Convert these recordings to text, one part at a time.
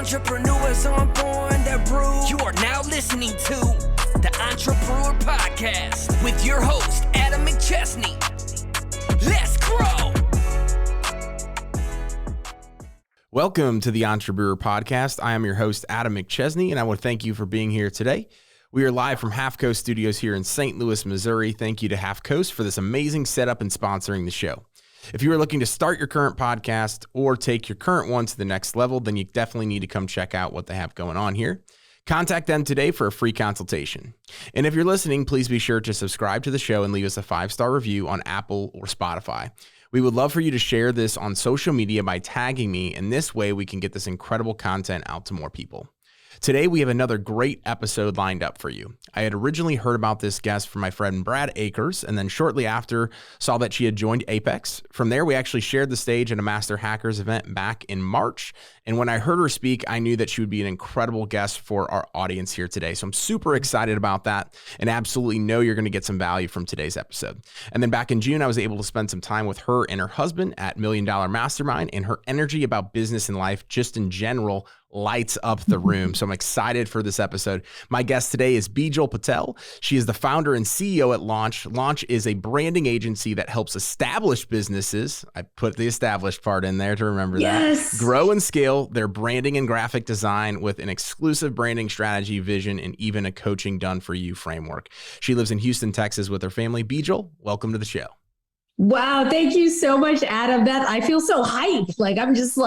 Entrepreneurs aren't born, they're brewed. You are now listening to the Entrepreneur Podcast with your host, Adam McChesney. Let's grow! Welcome to the Entrepreneur Podcast. I am your host, Adam McChesney, and I want to thank you for being here today. We are live from Half Coast Studios here in St. Louis, Missouri. Thank you to Half Coast for this amazing setup and sponsoring the show. If you are looking to start your current podcast or take your current one to the next level, then you definitely need to come check out what they have going on here. Contact them today for a free consultation. And if you're listening, please be sure to subscribe to the show and leave us a 5-star review on Apple or Spotify. We would love for you to share this on social media by tagging me, and this way we can get this incredible content out to more people. Today, we have another great episode lined up for you. I had originally heard about this guest from my friend Brad Akers, and then shortly after saw that she had joined Apex. From there, we actually shared the stage at a Master Hackers event back in March. And when I heard her speak, I knew that she would be an incredible guest for our audience here today. So I'm super excited about that and absolutely know you're going to get some value from today's episode. And then back in June, I was able to spend some time with her and her husband at $1 Million Mastermind, and her energy about business and life just in general lights up the room. So I'm excited for this episode. My guest today is Bijal Patel. She is the founder and CEO at Launch. Launch is a branding agency that helps established businesses, I put the established part in there to remember that, grow and scale their branding and graphic design with an exclusive branding strategy, vision, and even a coaching done for you framework. She lives in Houston, Texas with her family. Bijal, welcome to the show. Wow. Thank you so much, Adam. I feel so hyped. I'm just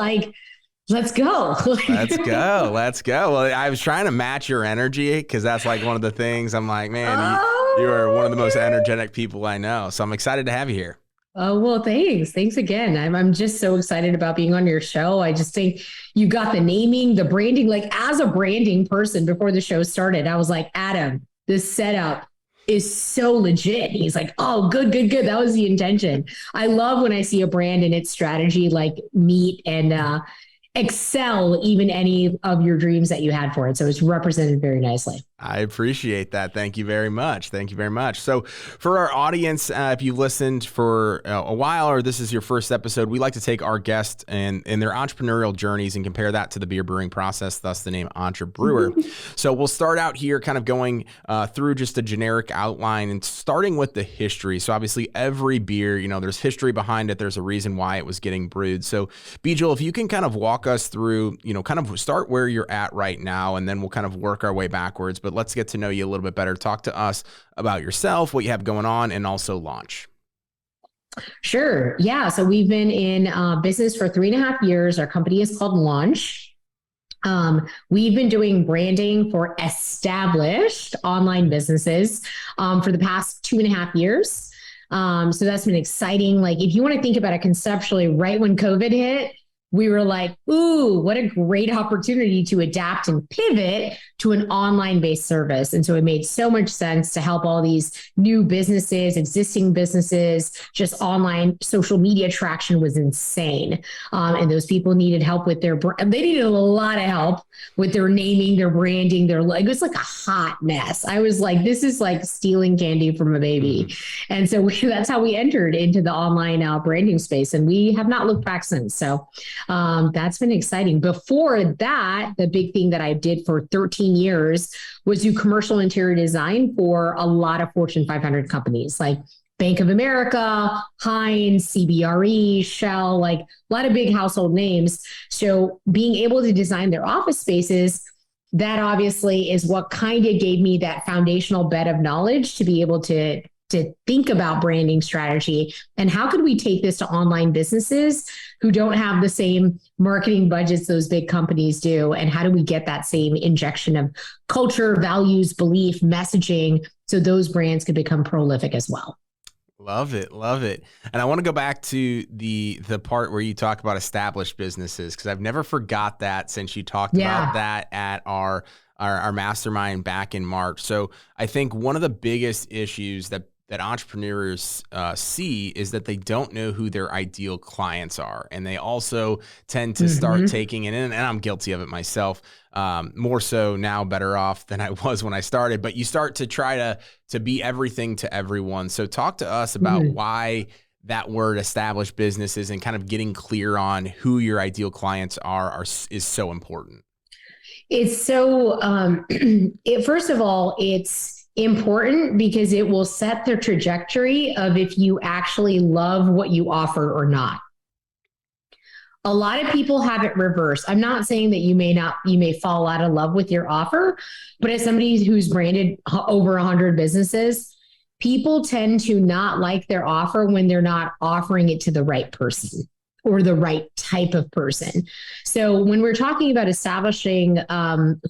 let's go. Let's go. Let's go. Well, I was trying to match your energy because that's one of the things I'm like, man, you are one of the most energetic people I know. So I'm excited to have you here. Oh, well, thanks. Thanks again. I'm just so excited about being on your show. I just think you got the naming, the branding, as a branding person before the show started, I was like, Adam, this setup is so legit. He's like, oh, good. That was the intention. I love when I see a brand and its strategy meet and, excel even any of your dreams that you had for it. So it's represented very nicely. I appreciate that. Thank you very much. Thank you very much. So for our audience, if you've listened for a while or this is your first episode, we like to take our guests and their entrepreneurial journeys and compare that to the beer brewing process, thus the name Entrepreneur. So we'll start out here kind of going through just a generic outline and starting with the history. So obviously every beer, there's history behind it. There's a reason why it was getting brewed. So Bijal, if you can kind of walk us through, kind of start where you're at right now, and then we'll kind of work our way backwards. But let's get to know you a little bit better. Talk to us about yourself, what you have going on, and also Launch. Sure. Yeah. So we've been in business for 3.5 years. Our company is called Launch. We've been doing branding for established online businesses for the past 2.5 years. So that's been exciting. If you want to think about it conceptually, right when COVID hit, we were like, ooh, what a great opportunity to adapt and pivot to an online-based service. And so it made so much sense to help all these new businesses, existing businesses, just online social media traction was insane. And those people needed help with they needed a lot of help with their naming, their branding, it was like a hot mess. I was like, this is like stealing candy from a baby. And so that's how we entered into the online branding space. And we have not looked back since. So that's been exciting. Before that, the big thing that I did for 13 years was do commercial interior design for a lot of Fortune 500 companies like Bank of America, Heinz, CBRE, Shell, a lot of big household names. So being able to design their office spaces, that obviously is what kind of gave me that foundational bed of knowledge to be able to think about branding strategy and how could we take this to online businesses who don't have the same marketing budgets those big companies do, and how do we get that same injection of culture, values, belief, messaging so those brands could become prolific as well. Love it. Love it. And I want to go back to the part where you talk about established businesses, because I've never forgot that since you talked about that at our mastermind back in March. So I think one of the biggest issues that entrepreneurs see is that they don't know who their ideal clients are. And they also tend to start taking it in, and I'm guilty of it myself, more so now, better off than I was when I started. But you start to try to be everything to everyone. So talk to us about why that word established businesses and kind of getting clear on who your ideal clients are is so important. It's so, first of all, it's important because it will set the trajectory of if you actually love what you offer or not. A lot of people have it reversed. I'm not saying that you may fall out of love with your offer, but as somebody who's branded over 100 businesses, people tend to not like their offer when they're not offering it to the right person or the right type of person. So when we're talking about establishing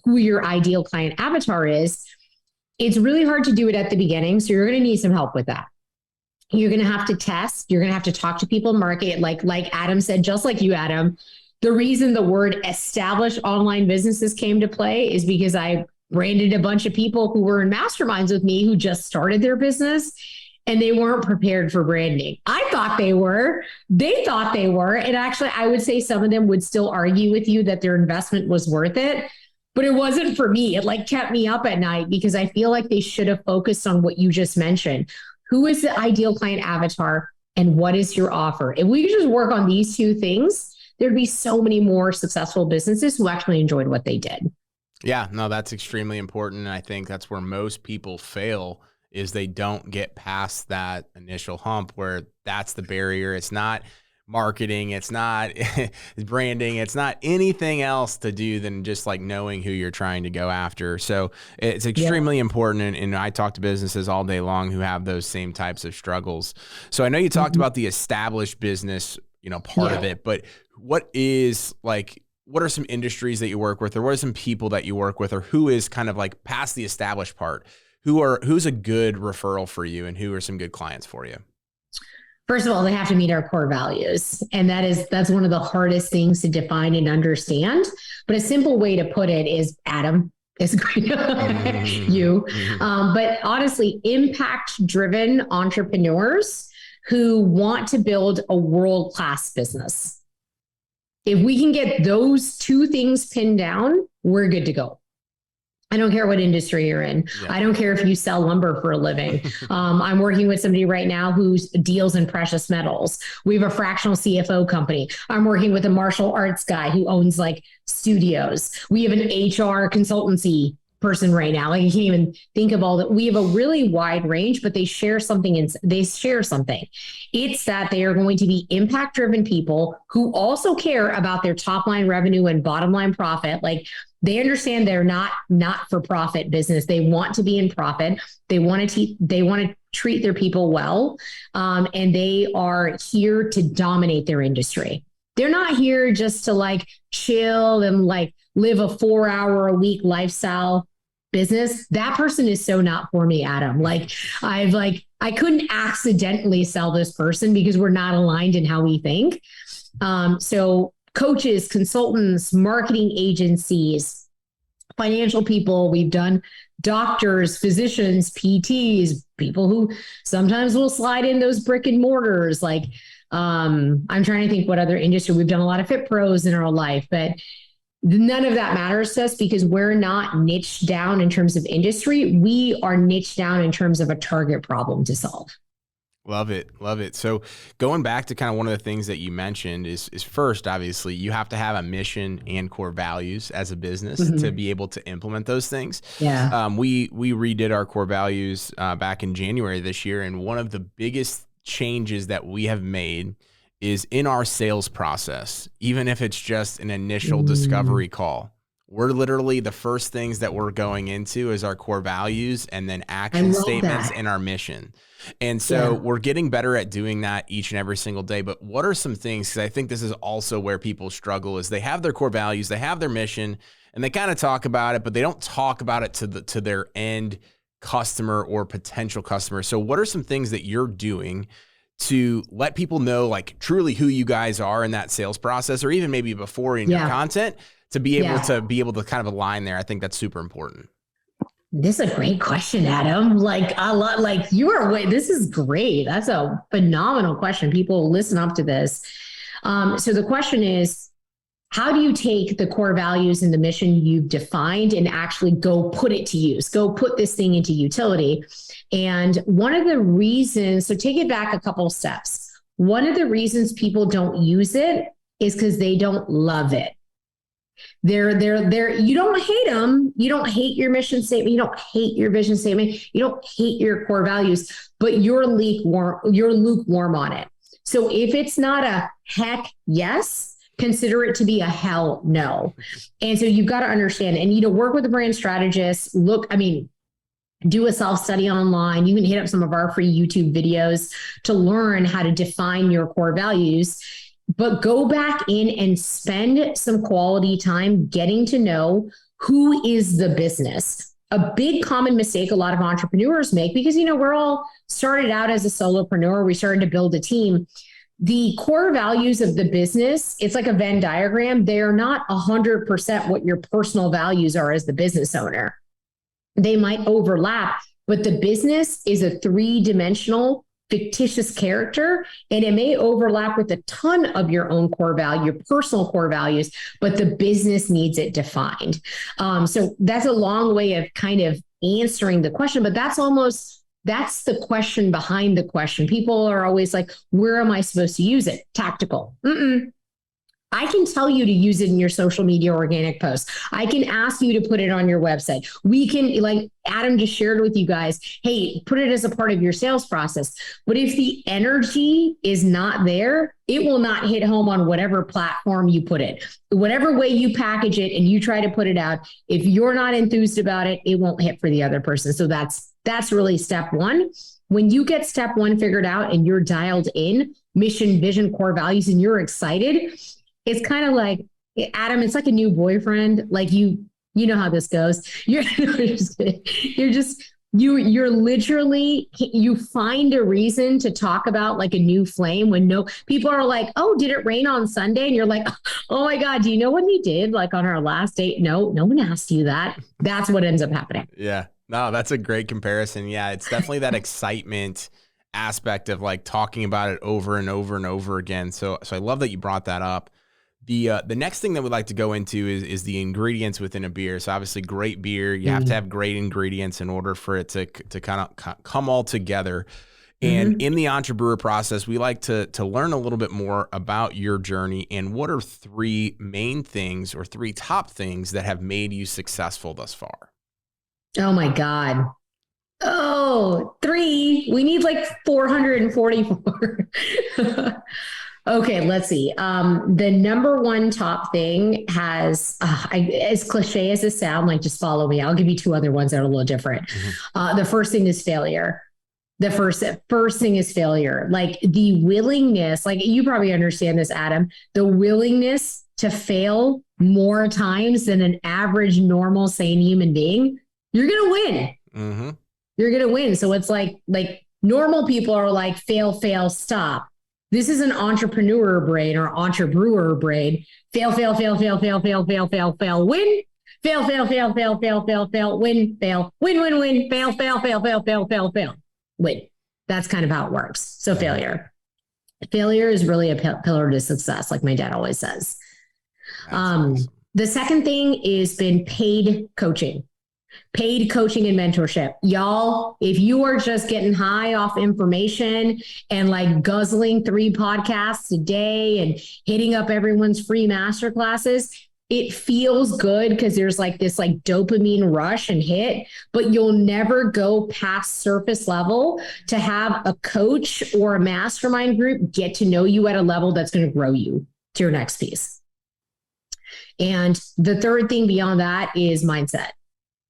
who your ideal client avatar is, it's really hard to do it at the beginning. So you're going to need some help with that. You're going to have to test. You're going to have to talk to people, market. Like Adam said, just like you, Adam, the reason the word established online businesses came to play is because I branded a bunch of people who were in masterminds with me who just started their business and they weren't prepared for branding. I thought they were. They thought they were. And actually, I would say some of them would still argue with you that their investment was worth it. But it wasn't for me. It kept me up at night because I feel like they should have focused on what you just mentioned. Who is the ideal client avatar and what is your offer? If we could just work on these two things, there'd be so many more successful businesses who actually enjoyed what they did. Yeah, no, that's extremely important. And I think that's where most people fail is they don't get past that initial hump where that's the barrier. It's not marketing. It's not branding. It's not anything else to do than just knowing who you're trying to go after. So it's extremely important. And I talk to businesses all day long who have those same types of struggles. So I know you talked about the established business, part of it, but what are some industries that you work with, or what are some people that you work with, or who is kind of past the established part? Who's a good referral for you and who are some good clients for you? First of all, they have to meet our core values. And that's one of the hardest things to define and understand. But a simple way to put it is Adam is you. But honestly, impact-driven entrepreneurs who want to build a world-class business. If we can get those two things pinned down, we're good to go. I don't care what industry you're in. Yeah. I don't care if you sell lumber for a living. I'm working with somebody right now who deals in precious metals. We have a fractional CFO company. I'm working with a martial arts guy who owns studios. We have an HR consultancy person right now. I can't even think of all that. We have a really wide range, but they share something. It's that they are going to be impact-driven people who also care about their top line revenue and bottom line profit. They understand they're not for profit business. They want to be in profit. They want to treat their people well. And they are here to dominate their industry. They're not here just to chill and live a 4-hour-a-week lifestyle business. That person is so not for me, Adam. I couldn't accidentally sell this person because we're not aligned in how we think. So coaches, consultants, marketing agencies, financial people. We've done doctors, physicians, PTs, people who sometimes will slide in those brick and mortars. I'm trying to think what other industry. We've done a lot of fit pros in our life, but none of that matters to us because we're not niched down in terms of industry. We are niched down in terms of a target problem to solve. Love it. Love it. So going back to kind of one of the things that you mentioned is first, obviously, you have to have a mission and core values as a business to be able to implement those things. Yeah. We redid our core values back in January this year. And one of the biggest changes that we have made is in our sales process, even if it's just an initial discovery call. We're literally the first things that we're going into is our core values and then action statements and our mission. And so we're getting better at doing that each and every single day. But what are some things, because I think this is also where people struggle, is they have their core values, they have their mission, and they kind of talk about it, but they don't talk about it to their end customer or potential customer. So what are some things that you're doing to let people know truly who you guys are in that sales process, or even maybe before in your content, to be able to kind of align there? I think that's super important. This is a great question, Adam. This is great. That's a phenomenal question. People listen up to this. So the question is, how do you take the core values and the mission you've defined and actually go put it to use, go put this thing into utility? And one of the reasons, so take it back a couple of steps. One of the reasons people don't use it is because they don't love it. You don't hate them. You don't hate your mission statement. You don't hate your vision statement. You don't hate your core values, but you're lukewarm on it. So if it's not a heck yes, consider it to be a hell no. And so you've got to understand and, work with a brand strategist. Do a self-study online. You can hit up some of our free YouTube videos to learn how to define your core values, but go back in and spend some quality time getting to know who is the business. A big common mistake a lot of entrepreneurs make, because, we're all started out as a solopreneur. We started to build a team. The core values of the business, it's like a Venn diagram. They are not 100% what your personal values are as the business owner. They might overlap, but the business is a 3-dimensional fictitious character, and it may overlap with a ton of your own core value, your personal core values, but the business needs it defined. So that's a long way of kind of answering the question, but that's the question behind the question. People are always like, where am I supposed to use it? Tactical. I can tell you to use it in your social media organic posts. I can ask you to put it on your website. We can, like Adam just shared with you guys, hey, put it as a part of your sales process. But if the energy is not there, it will not hit home on whatever platform you put it. Whatever way you package it and you try to put it out, if you're not enthused about it, it won't hit for the other person. So that's really step one. When you get step one figured out and you're dialed in, mission, vision, core values, and you're excited, it's kind of like, Adam, it's like a new boyfriend. Like you know how this goes. You find a reason to talk about like a new flame when people are like, oh, did it rain on Sunday? And you're like, oh my God, do you know what he did? Like on our last date? No one asked you that. That's what ends up happening. Yeah, no, that's a great comparison. Yeah. It's definitely that excitement aspect of like talking about it over and over and over again. So I love that you brought that up. The next thing that we'd like to go into is the ingredients within a beer. So obviously great beer, you have to have great ingredients in order for it to kind of come all together. And in the entrepreneur process, we like to learn a little bit more about your journey and what are 3 main things or 3 top things that have made you successful thus far? Oh my God. Oh, 3. We need like 444. Okay, let's see. The number one top thing has, as cliche as it sounds, like just follow me. I'll give you 2 other ones that are a little different. The first thing is failure. The first thing is failure. Like the willingness, like you probably understand this, Adam, the willingness to fail more times than an average, normal, sane human being. You're going to win. You're going to win. So it's like normal people are like, fail, stop. This is an entrepreneur brain or entrepreneur brain. Fail, win. Fail, win. Fail, win. That's kind of how it works. So failure is really a pillar to success, like my dad always says. Awesome. The second thing is been paid coaching and mentorship. Y'all, if you are just getting high off information and like guzzling 3 podcasts a day and hitting up everyone's free master classes, it feels good because there's like this like dopamine rush and hit, but you'll never go past surface level to have a coach or a mastermind group get to know you at a level that's going to grow you to your next piece. And the third thing beyond that is mindset.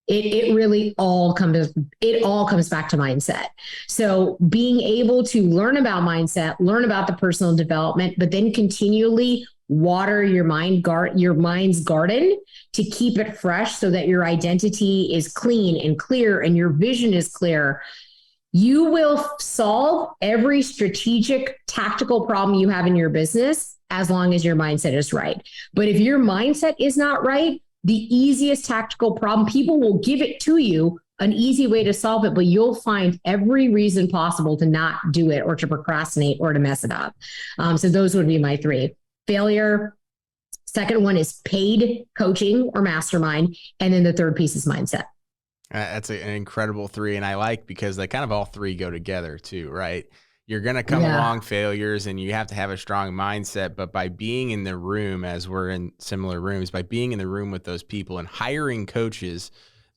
It really all comes back to mindset. So being able to learn about mindset, learn about the personal development, but then continually water your mind's garden to keep it fresh so that your identity is clean and clear and your vision is clear. You will solve every strategic, tactical problem you have in your business as long as your mindset is right. But if your mindset is not right, the easiest tactical problem, people will give it to you, an easy way to solve it, but you'll find every reason possible to not do it or to procrastinate or to mess it up. So those would be my 3. Failure. Second one is paid coaching or mastermind. And then the third piece is mindset. That's an incredible 3. And I like because they kind of all 3 go together too, right? You're going to come along failures, and you have to have a strong mindset. But by being in the room, as we're in similar rooms, by being in the room with those people and hiring coaches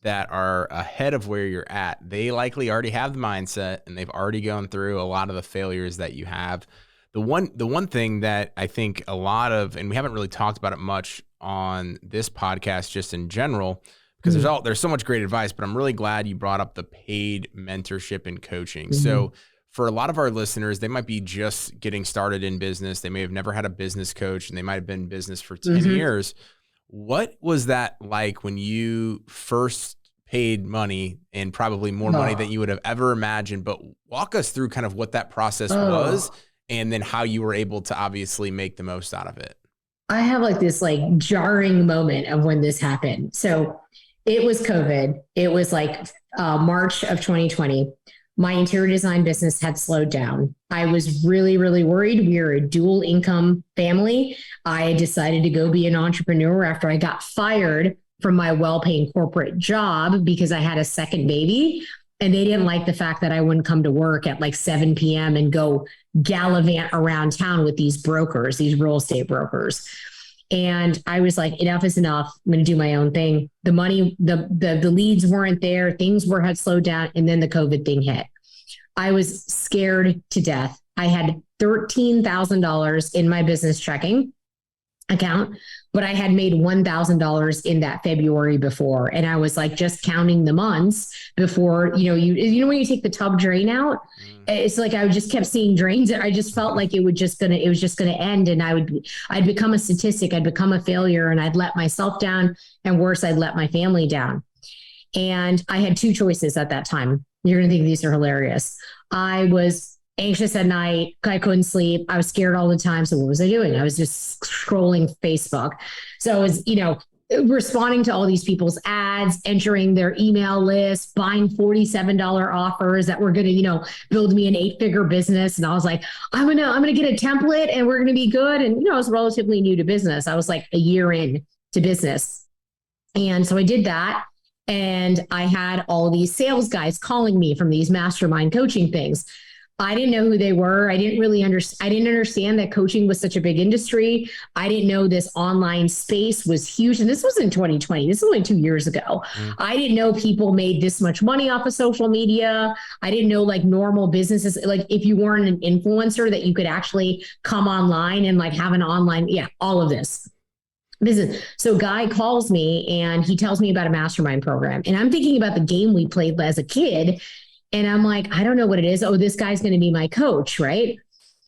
that are ahead of where you're at, they likely already have the mindset and they've already gone through a lot of the failures that you have. The one thing that I think a lot of, and we haven't really talked about it much on this podcast, just in general, because there's so much great advice, but I'm really glad you brought up the paid mentorship and coaching. So for a lot of our listeners, they might be just getting started in business. They may have never had a business coach, and they might have been in business for 10 years. What was that like when you first paid money, and probably more money than you would have ever imagined? But walk us through kind of what that process was, and then how you were able to obviously make the most out of it. I have like this like jarring moment of when this happened. So it was COVID. It was like March of 2020. My interior design business had slowed down. I was really, really worried. We are a dual income family. I decided to go be an entrepreneur after I got fired from my well-paying corporate job because I had a second baby. And they didn't like the fact that I wouldn't come to work at like 7 p.m. and go gallivant around town with these brokers, these real estate brokers. And I was like, enough is enough. I'm going to do my own thing. The money, the leads weren't there. Things had slowed down. And then the COVID thing hit. I was scared to death. I had $13,000 in my business checking account, but I had made $1,000 in that February before. And I was like, just counting the months before, you know, when you take the tub drain out, it's like, I just kept seeing drains. I just felt like it was just going to end. And I'd become a statistic. I'd become a failure, and I'd let myself down, and worse, I'd let my family down. And I had two choices at that time. You're going to think these are hilarious. I was anxious at night. I couldn't sleep. I was scared all the time. So what was I doing? I was just scrolling Facebook. So I was, responding to all these people's ads, entering their email list, buying $47 offers that were going to, build me an 8-figure business. And I was like, I'm going to get a template and we're going to be good. And, I was relatively new to business. I was like a year in to business. And so I did that. And I had all these sales guys calling me from these mastermind coaching things. I didn't know who they were. I didn't understand that coaching was such a big industry. I didn't know this online space was huge. And this was in 2020. This is only 2 years ago. I didn't know people made this much money off of social media. I didn't know like normal businesses, like if you weren't an influencer, that you could actually come online and like have an online, all of this business. So guy calls me and he tells me about a mastermind program. And I'm thinking about the game we played as a kid. And I'm like, I don't know what it is. Oh, this guy's going to be my coach, right?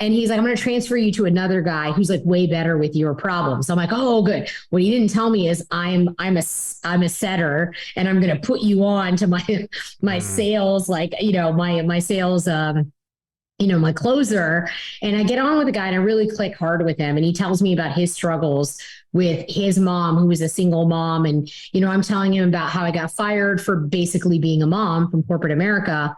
And he's like, I'm going to transfer you to another guy who's like way better with your problems. So I'm like, oh, good. What he didn't tell me is I'm a setter, and I'm going to put you on to my sales, like, my sales, my closer. And I get on with the guy and I really click hard with him. And he tells me about his struggles with his mom, who was a single mom. And, I'm telling him about how I got fired for basically being a mom from corporate America.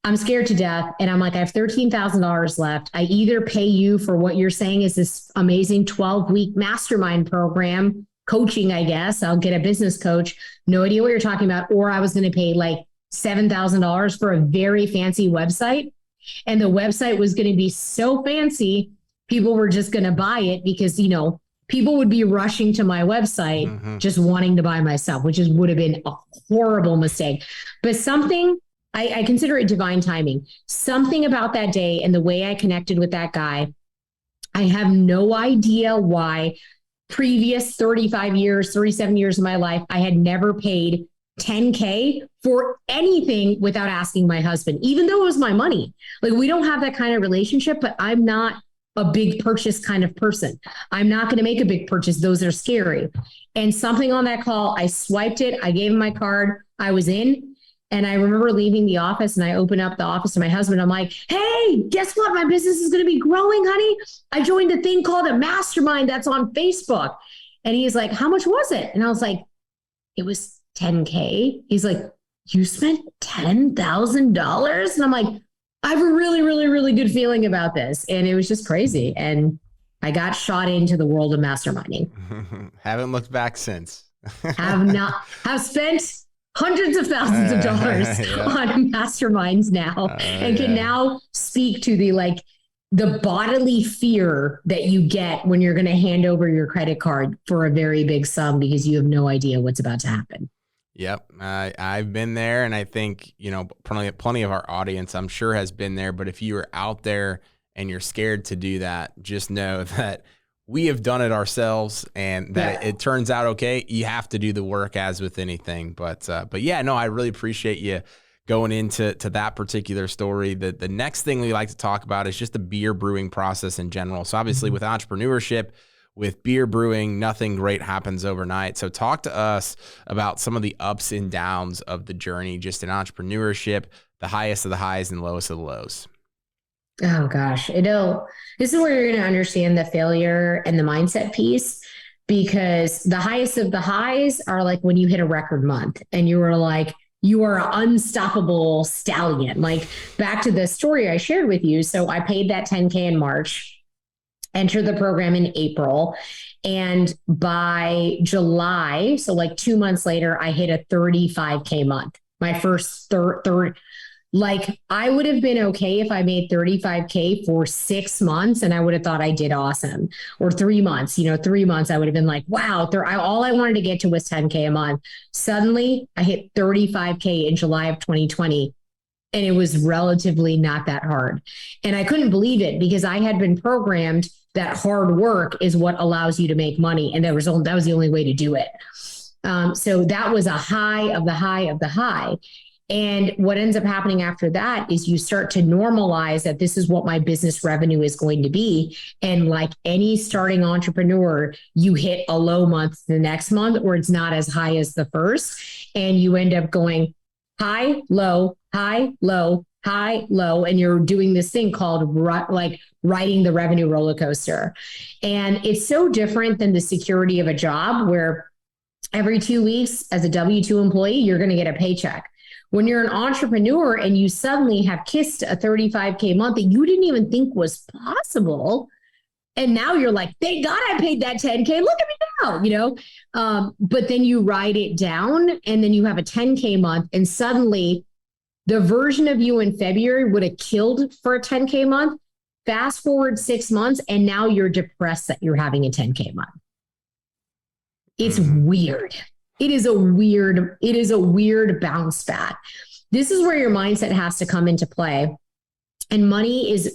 I'm scared to death. And I'm like, I have $13,000 left. I either pay you for what you're saying is this amazing 12-week mastermind program, coaching, I guess. I'll get a business coach. No idea what you're talking about. Or I was going to pay like $7,000 for a very fancy website. And the website was going to be so fancy, people were just going to buy it because, people would be rushing to my website, just wanting to buy my stuff, which would have been a horrible mistake. But something, I consider it divine timing. Something about that day and the way I connected with that guy, I have no idea why previous 37 years of my life, I had never paid $10K for anything without asking my husband, even though it was my money. Like, we don't have that kind of relationship, but I'm not a big purchase kind of person. I'm not going to make a big purchase. Those are scary. And something on that call, I swiped it. I gave him my card. I was in. And I remember leaving the office, and I opened up the office to my husband. I'm like, hey, guess what? My business is going to be growing, honey. I joined a thing called a mastermind that's on Facebook. And he's like, how much was it? And I was like, it was $10K. He's like, you spent $10,000? And I'm like, I have a really, really, really good feeling about this. And it was just crazy. And I got shot into the world of masterminding. Haven't looked back since. Have spent hundreds of thousands of dollars on masterminds now, and can now speak to the bodily fear that you get when you're going to hand over your credit card for a very big sum because you have no idea what's about to happen. Yep. I've been there, and I think, plenty of our audience, I'm sure, has been there. But if you are out there and you're scared to do that, just know that we have done it ourselves, and that it turns out okay. You have to do the work, as with anything. But yeah, no, I really appreciate you going into that particular story. The next thing we like to talk about is just the beer brewing process in general. So obviously with entrepreneurship, with beer brewing, nothing great happens overnight. So talk to us about some of the ups and downs of the journey, just in entrepreneurship, the highest of the highs and lowest of the lows. Oh gosh, this is where you're going to understand the failure and the mindset piece, because the highest of the highs are like when you hit a record month and you were like, you are an unstoppable stallion. Like, back to the story I shared with you. So I paid that 10K in March, entered the program in April, and by July, so like 2 months later, I hit a 35K month. My first third. Like, I would have been okay if I made 35K for 6 months and I would have thought I did awesome. Or 3 months, 3 months, I would have been like, wow, all I wanted to get to was 10K a month. Suddenly I hit 35K in July of 2020. And it was relatively not that hard. And I couldn't believe it, because I had been programmed that hard work is what allows you to make money. And that was the only way to do it. So that was a high of the high of the high. And what ends up happening after that is you start to normalize that this is what my business revenue is going to be. And like any starting entrepreneur, you hit a low month the next month, or it's not as high as the first. And you end up going high, low, high, low, high, low. And you're doing this thing called riding the revenue roller coaster. And it's so different than the security of a job where every 2 weeks as a W-2 employee, you're going to get a paycheck. When you're an entrepreneur and you suddenly have kissed a 35K month that you didn't even think was possible, and now you're like, thank God I paid that 10K. Look at me now, but then you ride it down, and then you have a 10K month, and suddenly the version of you in February would have killed for a 10K month. Fast forward 6 months, and now you're depressed that you're having a 10K month. It's weird. It is a weird bounce back. This is where your mindset has to come into play. And money is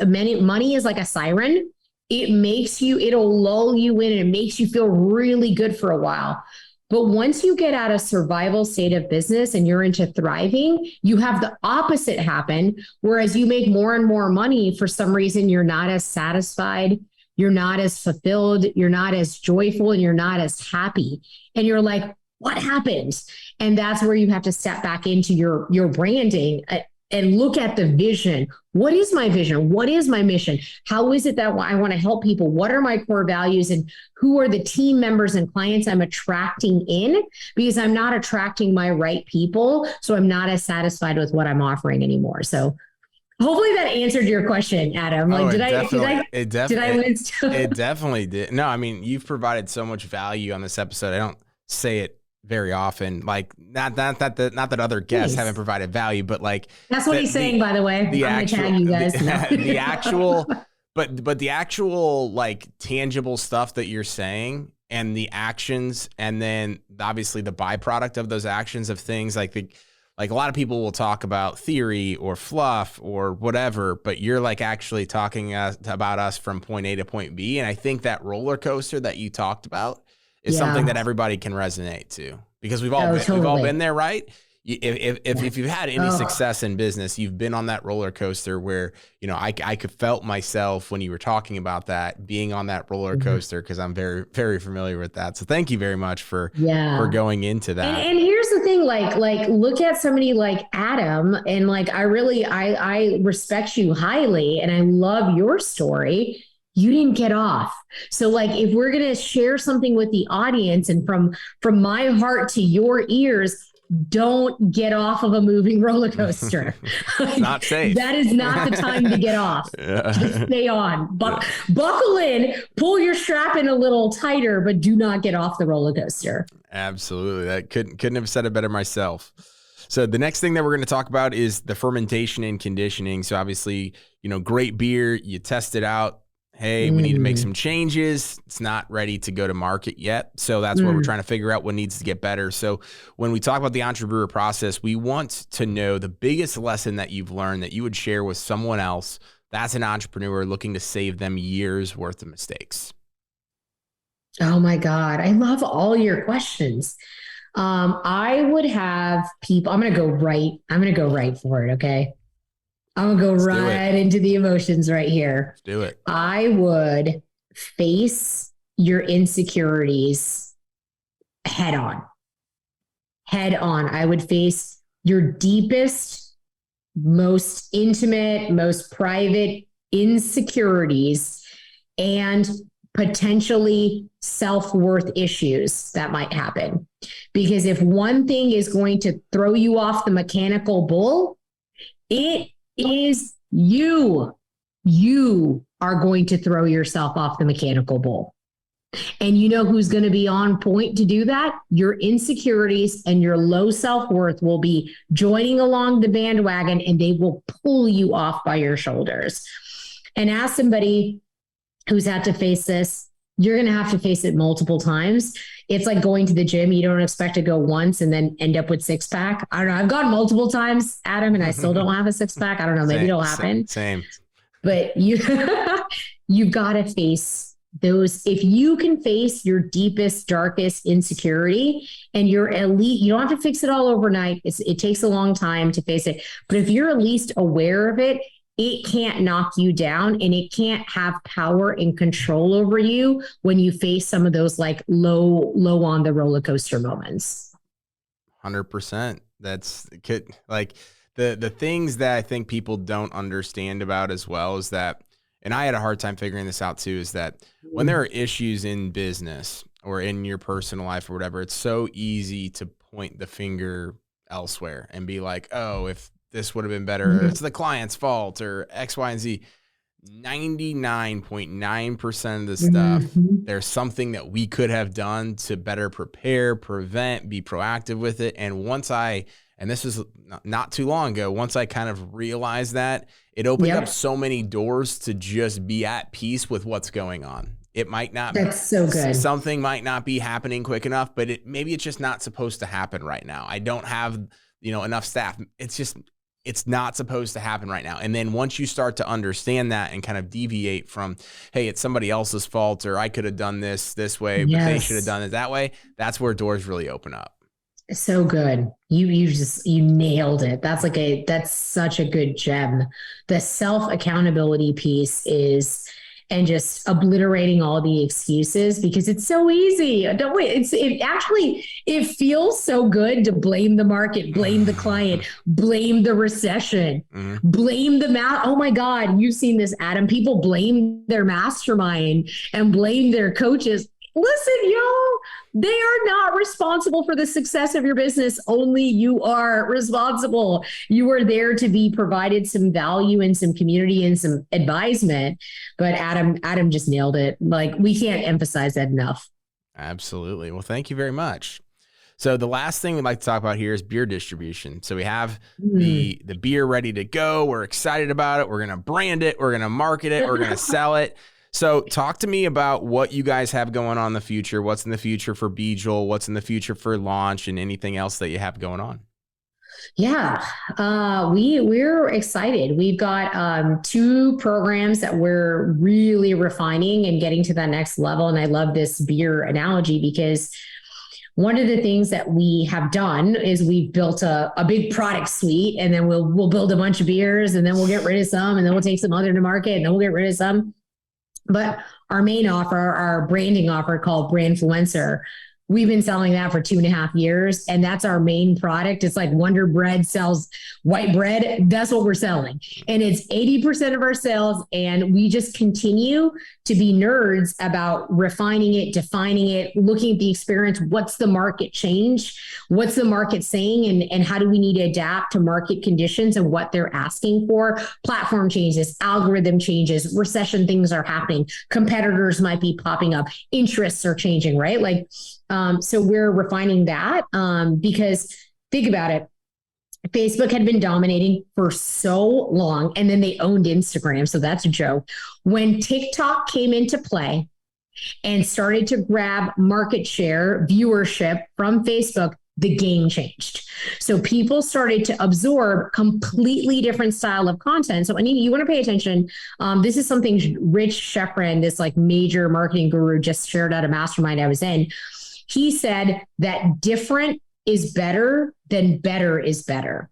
like a siren. It'll lull you in, and it makes you feel really good for a while. But once you get out of survival state of business and you're into thriving, you have the opposite happen. Whereas you make more and more money, for some reason, you're not as satisfied, you're not as fulfilled, you're not as joyful, and you're not as happy. And you're like, what happened? And that's where you have to step back into your branding and look at the vision. What is my vision? What is my mission? How is it that I want to help people? What are my core values? And who are the team members and clients I'm attracting in? Because I'm not attracting my right people. So I'm not as satisfied with what I'm offering anymore. So hopefully that answered your question, Adam. It definitely did. No, I mean, you've provided so much value on this episode. I don't say it very often, like not that other guests haven't provided value, but like that's what he's saying, by the way. I'm gonna tag you guys. The actual but the actual like tangible stuff that you're saying, and the actions, and then obviously the byproduct of those actions of things like a lot of people will talk about theory or fluff or whatever, but you're like actually talking about us from point A to point B. And I think that roller coaster that you talked about is something that everybody can resonate to, because we've all been there, right? If you've had any success in business, you've been on that roller coaster where, I could felt myself when you were talking about that, being on that roller coaster, because I'm very, very familiar with that. So thank you very much for going into that. And here's the thing, like look at somebody like Adam, and like I respect you highly, and I love your story. You didn't get off. So like, if we're going to share something with the audience, and from my heart to your ears, don't get off of a moving roller coaster. Not safe. That is not the time to get off. Just stay on. Buckle in, pull your strap in a little tighter, but do not get off the roller coaster. Absolutely. That couldn't have said it better myself. So the next thing that we're going to talk about is the fermentation and conditioning. So obviously, great beer, you test it out. Hey, we need to make some changes. It's not ready to go to market yet. So that's where we're trying to figure out what needs to get better. So when we talk about the entrepreneur process, we want to know the biggest lesson that you've learned that you would share with someone else that's an entrepreneur looking to save them years worth of mistakes. Oh my God. I love all your questions. I would have people, I'm going to go right for it. Okay. I'm going to go right into the emotions right here. Let's do it. I would face your insecurities head on. I would face your deepest, most intimate, most private insecurities and potentially self-worth issues that might happen. Because if one thing is going to throw you off the mechanical bull, it is you. You are going to throw yourself off the mechanical bull. And you know who's going to be on point to do that? Your insecurities and your low self-worth will be joining along the bandwagon, and they will pull you off by your shoulders. And as somebody who's had to face this, you're going to have to face it multiple times. It's like going to the gym. You don't expect to go once and then end up with six pack. I don't know. I've gone multiple times, Adam, and I still don't have a six pack. I don't know. Maybe it'll happen. Same. But you've got to face those. If you can face your deepest, darkest insecurity and you're elite, you don't have to fix it all overnight. It takes a long time to face it. But if you're at least aware of it, it can't knock you down and it can't have power and control over you when you face some of those like low on the roller coaster moments. 100%. That's like the things that I think people don't understand about as well is that, and I had a hard time figuring this out too, is that when there are issues in business or in your personal life or whatever, it's so easy to point the finger elsewhere and be like, oh, if this would have been better, it's the client's fault or X, Y, and Z. 99.9% of the stuff, there's something that we could have done to better prepare, prevent, be proactive with it. And and this is not too long ago, once I kind of realized that, it opened up so many doors to just be at peace with what's going on. It might not. That's so good. Something might not be happening quick enough, but maybe it's just not supposed to happen right now. I don't have, enough staff. It's not supposed to happen right now. And then once you start to understand that and kind of deviate from, hey, it's somebody else's fault, or I could have done this way, but they should have done it that way. That's where doors really open up. So good. You nailed it. That's such a good gem. The self accountability piece is, and just obliterating all the excuses, because it's so easy. It feels so good to blame the market, blame the client, blame the recession, blame the oh my God, you've seen this, Adam. People blame their mastermind and blame their coaches. Listen, they are not responsible for the success of your business. Only you are responsible. You are there to be provided some value and some community and some advisement. But Adam just nailed it. Like, we can't emphasize that enough. Absolutely. Well, thank you very much. So the last thing we'd like to talk about here is beer distribution. So we have the beer ready to go. We're excited about it. We're going to brand it. We're going to market it. We're going to sell it. So talk to me about what you guys have going on in the future. What's in the future for Bijal? What's in the future for Launch, and anything else that you have going on? Yeah, we're excited. We've got 2 programs that we're really refining and getting to that next level. And I love this beer analogy, because one of the things that we have done is we've built a big product suite, and then we'll build a bunch of beers, and then we'll get rid of some, and then we'll take some other to market, and then we'll get rid of some. But our main offer, our branding offer called Brandfluencer, we've been selling that for 2.5 years. And that's our main product. It's like Wonder Bread sells white bread. That's what we're selling. And it's 80% of our sales. And we just continue to be nerds about refining it, defining it, looking at the experience. What's the market change? What's the market saying? And how do we need to adapt to market conditions and what they're asking for? Platform changes, algorithm changes, recession things are happening. Competitors might be popping up. Interests are changing, right? Like, So we're refining that because think about it. Facebook had been dominating for so long, and then they owned Instagram. So that's a joke. When TikTok came into play and started to grab market share, viewership from Facebook, the game changed. So people started to absorb completely different style of content. So Anita, you want to pay attention. This is something Rich Sheffrin, this like major marketing guru, just shared at a mastermind I was in. He said that different is better than better is better.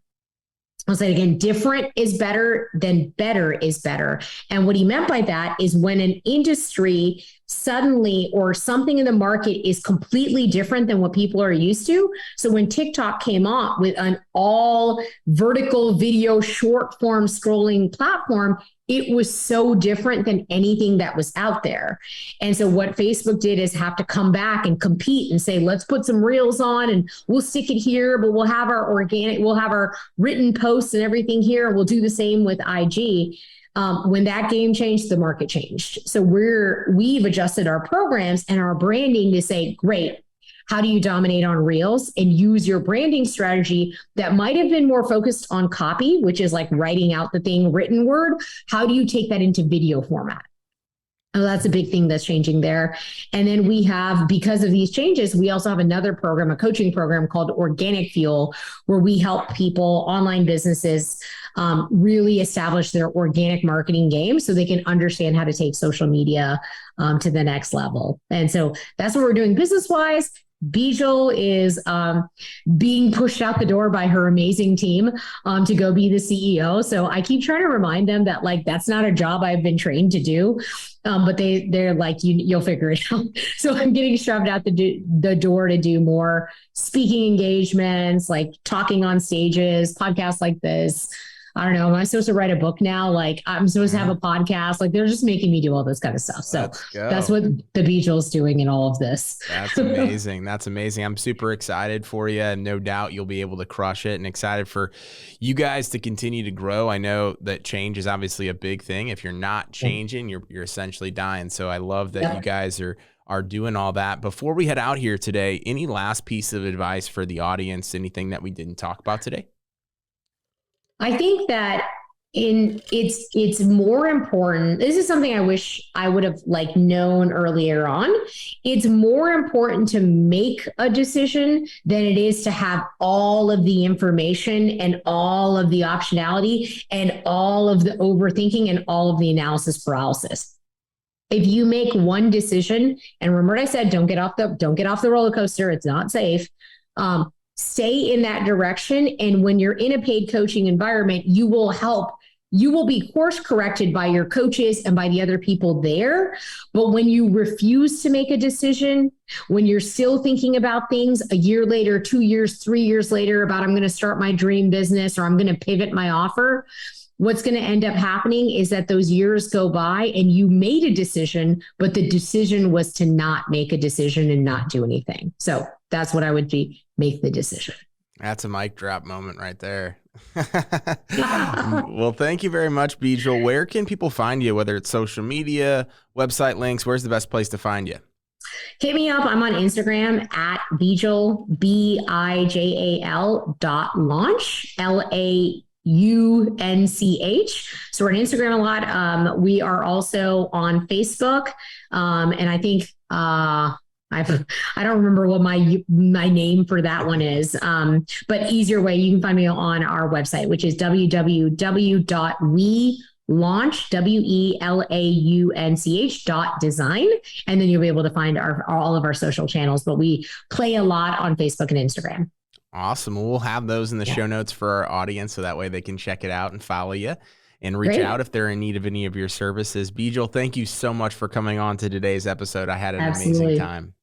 I'll say it again, different is better than better is better. And what he meant by that is when an industry suddenly or something in the market is completely different than what people are used to. So when TikTok came on with an all vertical video short form scrolling platform, it was so different than anything that was out there. And so what Facebook did is have to come back and compete and say, let's put some reels on and we'll stick it here, but we'll have our organic, we'll have our written posts and everything here. We'll do the same with IG. When that game changed, the market changed. So we've adjusted our programs and our branding to say, great, how do you dominate on Reels and use your branding strategy that might have been more focused on copy, which is like writing out the thing written word? How do you take that into video format? Oh, that's a big thing that's changing there. And then we have, because of these changes, we also have another program, a coaching program called Organic Fuel, where we help people, online businesses, really establish their organic marketing game so they can understand how to take social media to the next level. And so that's what we're doing business-wise. Bijal is being pushed out the door by her amazing team to go be the CEO. So I keep trying to remind them that like that's not a job I've been trained to do, but they're like you'll figure it out. So I'm getting shoved out the door to do more speaking engagements, like talking on stages, podcasts like this. I don't know. Am I supposed to write a book now? Like I'm supposed to have a podcast. Like they're just making me do all this kind of stuff. So that's what the Bijal's doing in all of this. That's amazing. That's amazing. I'm super excited for you, and no doubt you'll be able to crush it, and excited for you guys to continue to grow. I know that change is obviously a big thing. If you're not changing, you're essentially dying. So I love that you guys are doing all that. Before we head out here today, any last piece of advice for the audience? Anything that we didn't talk about today? I think that it's more important. This is something I wish I would have like known earlier on. It's more important to make a decision than it is to have all of the information and all of the optionality and all of the overthinking and all of the analysis paralysis. If you make one decision, and remember what I said, don't get off the roller coaster. It's not safe. Stay in that direction. And when you're in a paid coaching environment, you will be course corrected by your coaches and by the other people there. But when you refuse to make a decision, when you're still thinking about things a year later, 2 years, 3 years later about I'm going to start my dream business or I'm going to pivot my offer, what's going to end up happening is that those years go by and you made a decision, but the decision was to not make a decision and not do anything. So that's what I would be. Make the decision. That's a mic drop moment right there. Well, thank you very much, Bijal. Where can people find you, whether it's social media, website links? Where's the best place to find you? Hit me up. I'm on Instagram at Bijal, BIJAL.launch, LAUNCH. So we're on Instagram a lot. We are also on Facebook. And I think, I don't remember what my name for that one is, but easier way, you can find me on our website, which is www.welaunch.design. And then you'll be able to find all of our social channels, but we play a lot on Facebook and Instagram. Awesome. Well, we'll have those in the show notes for our audience, so that way they can check it out and follow you and reach out if they're in need of any of your services. Bijal, thank you so much for coming on to today's episode. I had an amazing time.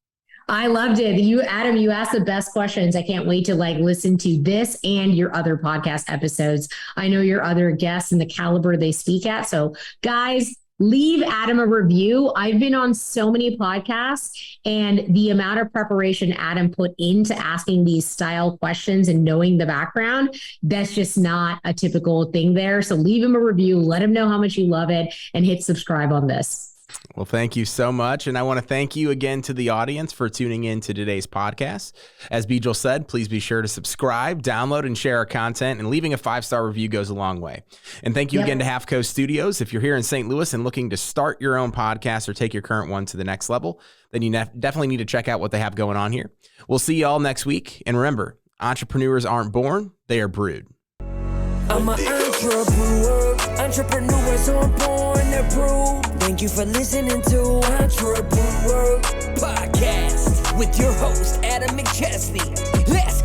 I loved it. Adam, you asked the best questions. I can't wait to listen to this and your other podcast episodes. I know your other guests and the caliber they speak at. So guys, leave Adam a review. I've been on so many podcasts, and the amount of preparation Adam put into asking these style questions and knowing the background, that's just not a typical thing there. So leave him a review, let him know how much you love it, and hit subscribe on this. Well, thank you so much. And I want to thank you again to the audience for tuning in to today's podcast. As Bijal said, please be sure to subscribe, download, and share our content, and leaving a 5-star review goes a long way. And thank you again to Half Coast Studios. If you're here in St. Louis and looking to start your own podcast or take your current one to the next level, then you definitely need to check out what they have going on here. We'll see you all next week. And remember, entrepreneurs aren't born, they are brewed. I'm an entrepreneur. Entrepreneurs aren't born, they're brewed. Thank you for listening to Entrepreneur Podcast with your host, Adam McChesney. Let's